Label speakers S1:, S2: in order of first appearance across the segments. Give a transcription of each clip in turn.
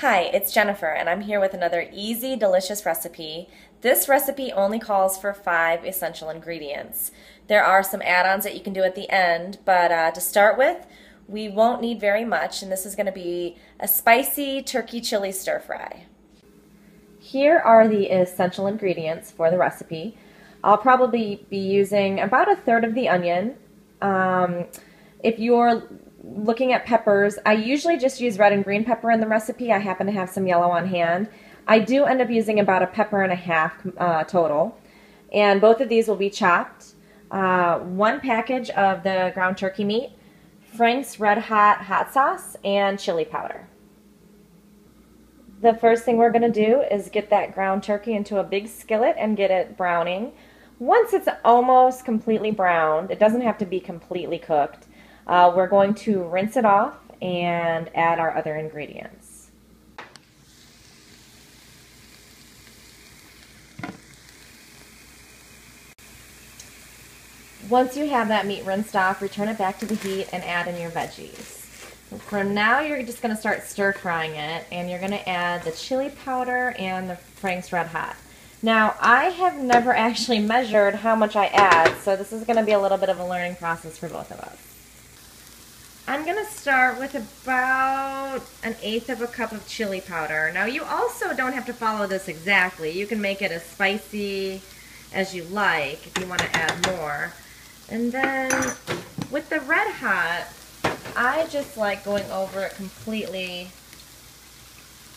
S1: Hi, it's Jennifer, and I'm here with another easy, delicious recipe. This recipe only calls for 5 essential ingredients. There are some add-ons that you can do at the end, but to start with, we won't need very much, and this is going to be a spicy turkey chili stir-fry. Here are the essential ingredients for the recipe. I'll probably be using about 1/3 of the onion. If you're looking at peppers, I usually just use red and green pepper in the recipe. I happen to have some yellow on hand. I do end up using about 1.5 peppers total, and both of these will be chopped. 1 package of the ground turkey meat, Franks Redhot hot sauce, and chili powder. The first thing we're going to do is get that ground turkey into a big skillet and get it browning. Once it's almost completely browned, it doesn't have to be completely cooked, we're going to rinse it off and add our other ingredients. Once you have that meat rinsed off, return it back to the heat and add in your veggies. From now, you're just going to start stir frying it, and you're going to add the chili powder and the Franks Redhot. Now, I have never actually measured how much I add, so this is going to be a little bit of a learning process for both of us. I'm going to start with about 1/8 cup of chili powder. Now, you also don't have to follow this exactly. You can make it as spicy as you like if you want to add more. And then with the Red Hot, I just like going over it completely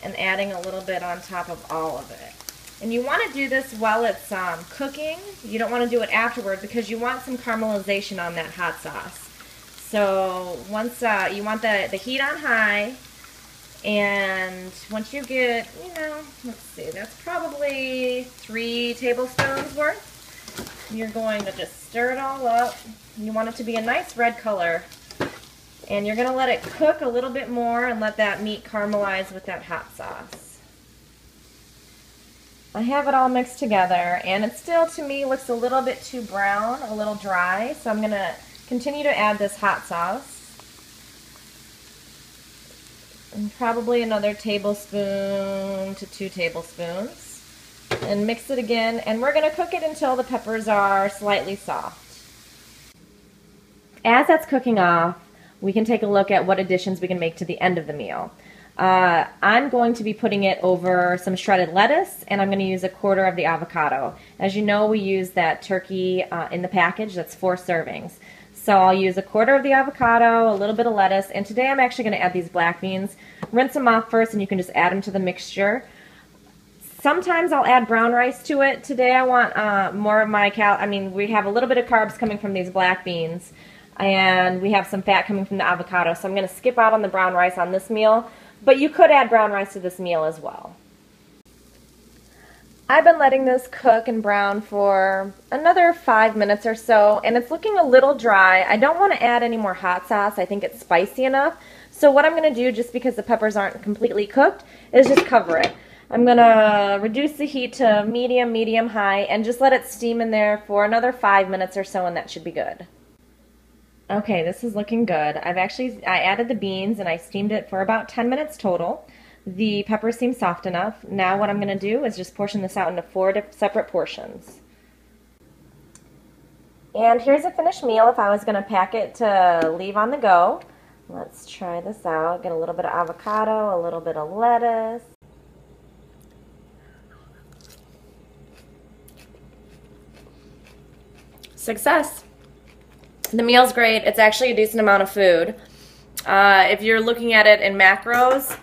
S1: and adding a little bit on top of all of it. And you want to do this while it's cooking. You don't want to do it afterward because you want some caramelization on that hot sauce. So once you want the heat on high, and once you get, let's see, that's probably 3 tablespoons worth. You're going to just stir it all up. You want it to be a nice red color. And you're going to let it cook a little bit more and let that meat caramelize with that hot sauce. I have it all mixed together, and it still, to me, looks a little bit too brown, a little dry, so I'm going to continue to add this hot sauce. And probably another tablespoon to 2 tablespoons. And mix it again, and we're going to cook it until the peppers are slightly soft. As that's cooking off, we can take a look at what additions we can make to the end of the meal. I'm going to be putting it over some shredded lettuce, and I'm going to use 1/4 of the avocado. As you know, we use that turkey in the package. That's 4 servings. So I'll use 1/4 of the avocado, a little bit of lettuce, and today I'm actually going to add these black beans. Rinse them off first, and you can just add them to the mixture. Sometimes I'll add brown rice to it. Today I want more of my we have a little bit of carbs coming from these black beans, and we have some fat coming from the avocado, so I'm going to skip out on the brown rice on this meal, but you could add brown rice to this meal as well. I've been letting this cook and brown for another 5 minutes or so, and it's looking a little dry. I don't want to add any more hot sauce. I think it's spicy enough. So what I'm going to do, just because the peppers aren't completely cooked, is just cover it. I'm going to reduce the heat to medium, medium-high, and just let it steam in there for another 5 minutes or so, and that should be good. Okay, this is looking good. I added the beans, and I steamed it for about 10 minutes total. The peppers seem soft enough. Now what I'm going to do is just portion this out into 4 separate portions. And here's a finished meal if I was going to pack it to leave on the go. Let's try this out. Get a little bit of avocado, a little bit of lettuce. Success! The meal's great. It's actually a decent amount of food. If you're looking at it in macros,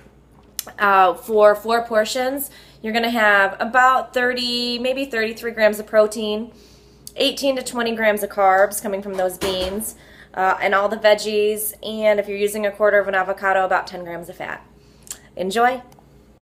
S1: for 4 portions, you're going to have about 30, maybe 33 grams of protein, 18 to 20 grams of carbs coming from those beans, and all the veggies, and if you're using 1/4 of an avocado, about 10 grams of fat. Enjoy!